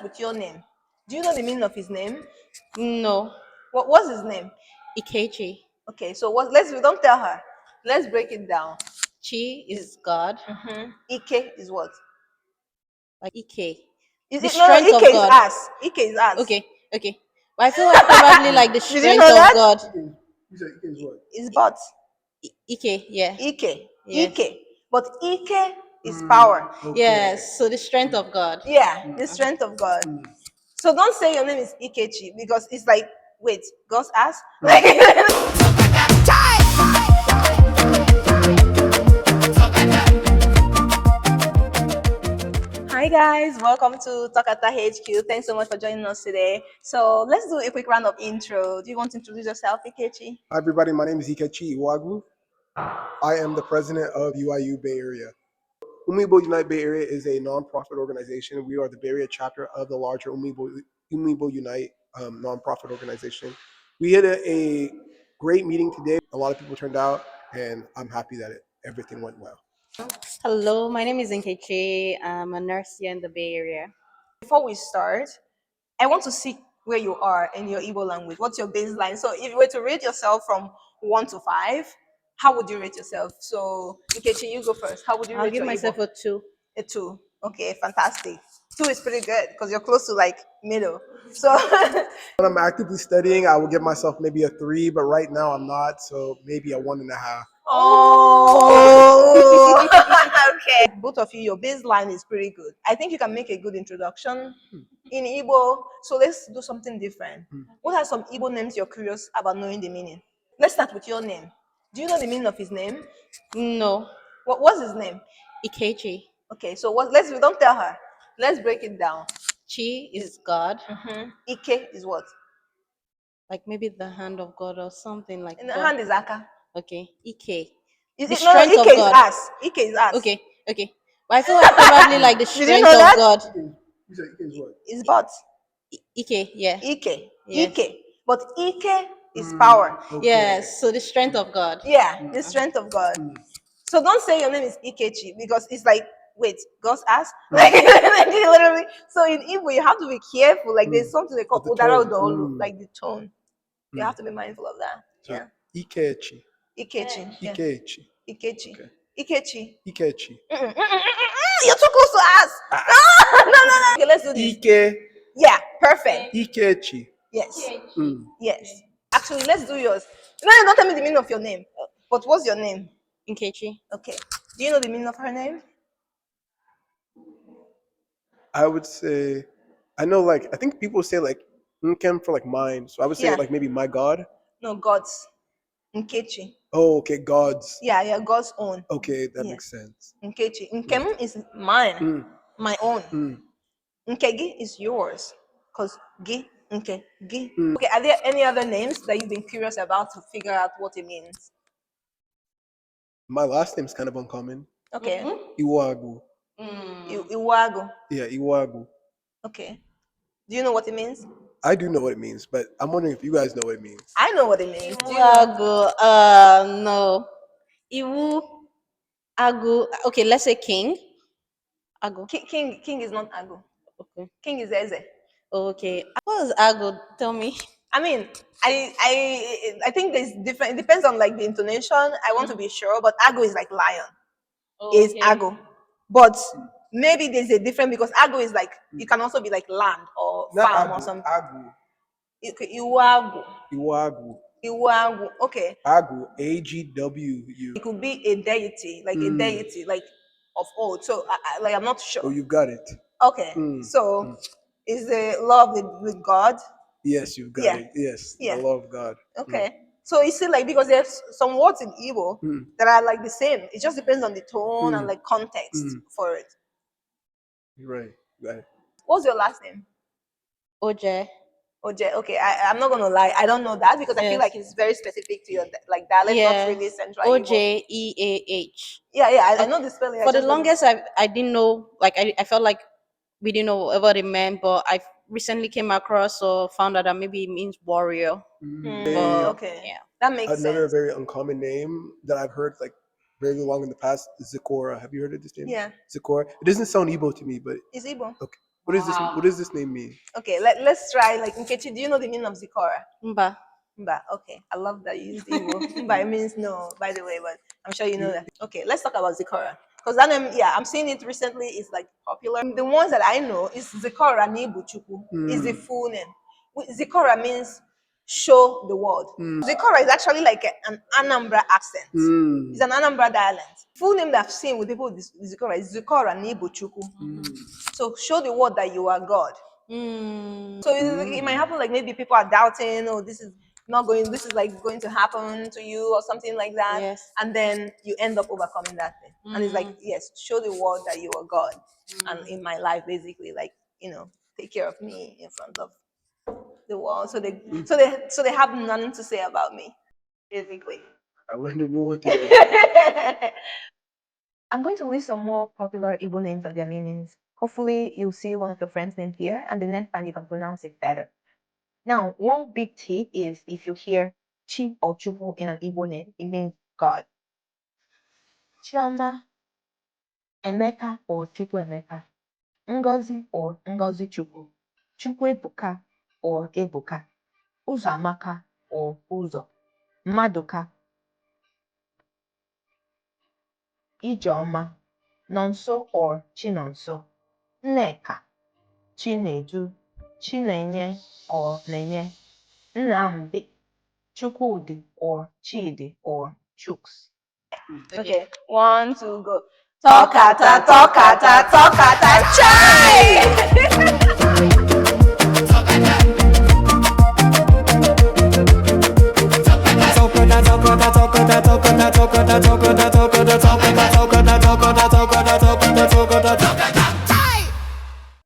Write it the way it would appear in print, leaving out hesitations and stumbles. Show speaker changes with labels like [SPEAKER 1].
[SPEAKER 1] start with your name. Do you know the meaning of his name?
[SPEAKER 2] No.
[SPEAKER 1] What's his name?
[SPEAKER 2] Ikechi.
[SPEAKER 1] Okay, so what? We don't tell her. Let's break it down.
[SPEAKER 2] Chi is God.
[SPEAKER 1] Ike is what?
[SPEAKER 2] Like Ike.
[SPEAKER 1] Is
[SPEAKER 2] The
[SPEAKER 1] it no?
[SPEAKER 2] strength
[SPEAKER 1] Ike
[SPEAKER 2] of
[SPEAKER 1] is
[SPEAKER 2] God.
[SPEAKER 1] us. Ike is us.
[SPEAKER 2] Okay, okay. But I feel like probably like the
[SPEAKER 1] Did you
[SPEAKER 2] strength
[SPEAKER 1] know
[SPEAKER 2] of
[SPEAKER 1] that?
[SPEAKER 2] God.
[SPEAKER 3] You said Ike is what?
[SPEAKER 1] It's but
[SPEAKER 2] Ike, yeah.
[SPEAKER 1] Ike.
[SPEAKER 2] Yes.
[SPEAKER 1] Ike. But Ike is power.
[SPEAKER 3] Okay.
[SPEAKER 2] Yes. So the strength of God.
[SPEAKER 1] Yeah, the strength of God. So don't say your name is Ikechi because it's like, wait, God's ass? Like, hi guys, welcome to Tokata HQ. Thanks so much for joining us today. So let's do a quick round of intro. Do you want to introduce yourself, Ikechi?
[SPEAKER 3] Hi everybody, my name is Ikechi Iwagu. I am the president of UIU Bay Area. Umu Igbo Unite Bay Area is a non-profit organization. We are the Bay Area chapter of the larger Umu Igbo Unite non-profit organization. We had a great meeting today. A lot of people turned out, and I'm happy that everything went well.
[SPEAKER 2] Hello, my name is Nkechi. I'm a nurse here in the Bay Area.
[SPEAKER 1] Before we start, I want to see where you are in your Igbo language. What's your baseline? So if you were to rate yourself from 1 to 5, how would you rate yourself? So Ikechi, you go first. How would you
[SPEAKER 2] I'll
[SPEAKER 1] rate
[SPEAKER 2] give
[SPEAKER 1] your
[SPEAKER 2] myself
[SPEAKER 1] Igbo?
[SPEAKER 2] a 2.
[SPEAKER 1] A 2. Okay, fantastic. 2 is pretty good because you're close to like middle. So
[SPEAKER 3] When I'm actively studying, I will give myself maybe a 3, but right now I'm not, so maybe a 1.5.
[SPEAKER 1] oh, okay. Both of you, your baseline is pretty good. I think you can make a good introduction in Igbo. So let's do something different. What are some Igbo names you're curious about knowing the meaning? Let's start with your name. Do you know the meaning of his name?
[SPEAKER 2] No.
[SPEAKER 1] What's his name?
[SPEAKER 2] Ikechi.
[SPEAKER 1] Okay, so we don't tell her. Let's break it down.
[SPEAKER 2] Chi is God.
[SPEAKER 1] Ike is what?
[SPEAKER 2] Like maybe the hand of God or something like
[SPEAKER 1] In the
[SPEAKER 2] God.
[SPEAKER 1] hand is Aka.
[SPEAKER 2] Okay. Ike.
[SPEAKER 1] Is
[SPEAKER 2] The
[SPEAKER 1] it no?
[SPEAKER 2] strength of
[SPEAKER 1] Ike is
[SPEAKER 2] God.
[SPEAKER 1] us. Ike is us.
[SPEAKER 2] Okay, okay. But I feel like probably like the
[SPEAKER 1] Did you
[SPEAKER 2] strength
[SPEAKER 1] know
[SPEAKER 2] of
[SPEAKER 1] that?
[SPEAKER 2] God.
[SPEAKER 3] You said Ike is what?
[SPEAKER 1] It's but
[SPEAKER 2] Ike, yeah.
[SPEAKER 1] Ike.
[SPEAKER 2] Yes.
[SPEAKER 1] Ike. But Ike is power.
[SPEAKER 3] Okay.
[SPEAKER 2] Yes. So the strength of God.
[SPEAKER 1] Yeah, the strength of God. So don't say your name is Ikechi because it's like, wait, God's ass? Like, literally. So in Igbo, you have to be careful. Like there's something they call
[SPEAKER 3] The
[SPEAKER 1] udaolu,
[SPEAKER 3] tone.
[SPEAKER 1] like the tone. You have to be mindful of that.
[SPEAKER 3] So,
[SPEAKER 1] Yeah.
[SPEAKER 3] Ikechi.
[SPEAKER 1] Ikechi. Yeah.
[SPEAKER 3] Ikechi.
[SPEAKER 1] Ikechi.
[SPEAKER 3] Okay.
[SPEAKER 1] Ikechi.
[SPEAKER 3] Ikechi.
[SPEAKER 1] You're too close to us. No. Okay, let's do this.
[SPEAKER 3] Ike.
[SPEAKER 1] Yeah, perfect.
[SPEAKER 3] Ikechi.
[SPEAKER 1] Yes.
[SPEAKER 3] Mm.
[SPEAKER 1] Yes. Actually, let's do yours. No, don't tell me the meaning of your name. But what's your name?
[SPEAKER 2] Nkechi.
[SPEAKER 1] Okay. Do you know the meaning of her name?
[SPEAKER 3] I would say, I know, like, I think people say, like, Nkem for, like, mine. So I would say,
[SPEAKER 1] Yeah.
[SPEAKER 3] like, maybe my God.
[SPEAKER 1] No, God's. Nkechi.
[SPEAKER 3] Oh, okay, God's.
[SPEAKER 1] Yeah, God's own.
[SPEAKER 3] Okay, that
[SPEAKER 1] Yeah.
[SPEAKER 3] makes sense.
[SPEAKER 1] Nkechi. Nkem is mine, my own.
[SPEAKER 3] Mm.
[SPEAKER 1] Nkegi is yours. Because gi, nke, gi.
[SPEAKER 3] Mm.
[SPEAKER 1] Okay, are there any other names that you've been curious about to figure out what it means?
[SPEAKER 3] My last name's kind of uncommon.
[SPEAKER 1] Okay.
[SPEAKER 3] Iwagu.
[SPEAKER 1] Iwago.
[SPEAKER 3] Yeah, Iwagu.
[SPEAKER 1] Okay. Do you know what it means?
[SPEAKER 3] I do know what it means, but I'm wondering if you guys know what it means.
[SPEAKER 1] I know what it means. Do you know?
[SPEAKER 2] Agu. No. Iwu. Agu. Okay, let's say king. Agu.
[SPEAKER 1] King is not Ago.
[SPEAKER 2] Okay.
[SPEAKER 1] King is Eze.
[SPEAKER 2] Okay. What is Agu? Tell me.
[SPEAKER 1] I mean, I think there's different. It depends on like the intonation. I want to be sure, but Ago is like lion. Is Ago, but maybe there's a different because Ago is like it can also be like land or
[SPEAKER 3] Not
[SPEAKER 1] farm
[SPEAKER 3] Agu,
[SPEAKER 1] or something.
[SPEAKER 3] Agu.
[SPEAKER 1] Iwagu.
[SPEAKER 3] Iwagu.
[SPEAKER 1] Iwagu. Okay.
[SPEAKER 3] Agu. A-G-W-U.
[SPEAKER 1] It could be a deity, like a deity, like of old. So like I'm not sure.
[SPEAKER 3] Oh, you've got it.
[SPEAKER 1] Okay. So is the love with God?
[SPEAKER 3] Yes, you've got
[SPEAKER 1] Yeah.
[SPEAKER 3] it. Yes,
[SPEAKER 1] Yeah.
[SPEAKER 3] the love of God.
[SPEAKER 1] Okay. So you see, like because there's some words in Igbo that are like the same. It just depends on the tone and like context for it.
[SPEAKER 3] You're right. You got it.
[SPEAKER 1] What's your last name?
[SPEAKER 2] Oje.
[SPEAKER 1] Oje. Okay, I'm not gonna lie. I don't know that because I feel
[SPEAKER 2] Yes.
[SPEAKER 1] like it's very specific to your like dialect, not really central Igbo.
[SPEAKER 2] Ojeeah.
[SPEAKER 1] Yeah. I know the spelling. I
[SPEAKER 2] For the
[SPEAKER 1] just don't know.
[SPEAKER 2] longest, I didn't know. Like I felt like we didn't know what it meant, but I recently came across or found out that maybe it means warrior. But
[SPEAKER 1] Okay,
[SPEAKER 2] yeah.
[SPEAKER 1] that makes
[SPEAKER 3] Another
[SPEAKER 1] sense.
[SPEAKER 3] very uncommon name that I've heard like very long in the past is Zikora. Have you heard of this name?
[SPEAKER 1] Yeah,
[SPEAKER 3] Zikora. It doesn't sound Igbo to me, but
[SPEAKER 1] it's Igbo.
[SPEAKER 3] okay. What does this name mean?
[SPEAKER 1] Okay, let's try. Like, Nkechi, do you know the meaning of Zikora?
[SPEAKER 2] Mba.
[SPEAKER 1] Mba. Okay, I love that you used Igbo. Mba, it means no, by the way, but I'm sure you know that. Okay, let's talk about Zikora. Because that name, yeah, I'm seeing it recently. It's like popular. The ones that I know is Zikora Nibu Chukwu. Is the full name. Zikora means show the world. Zikora is actually like an Anambra accent. It's an Anambra dialect. Full name that I've seen with people with Zikora is Zikora Nibu Chukwu. So show the world that you are God. So it might happen like maybe people are doubting, oh, this is not going, this is like going to happen to you or something like that.
[SPEAKER 2] Yes.
[SPEAKER 1] And then you end up overcoming that thing. And it's like, yes, show the world that you are God. And in my life, basically, like, take care of me in front of the world. So they have nothing to say about me, basically.
[SPEAKER 3] I wonder what they
[SPEAKER 1] I'm going to list some more popular Igbo names and their meanings. Hopefully, you'll see one of your friends' names here, and the next time you can pronounce it better. Now, one big tip is if you hear Chi or Chukwu in an Igbo name, it means God. Chioma, Emeka or Chukwu Emeka. Ngozi or Ngozi Chukwu. Chukwu Ebuka or Ebuka. Uzo Amaka or Uzo. Maduka. Ijeoma. Nonso or Chinonso. Nneka. Chinedu. Chinenye or Nenye. Nnamdi. Chukwudi or Chidi or Chuks. Okay, 1, 2, go. Tokata, Tokata, Tokata, chai!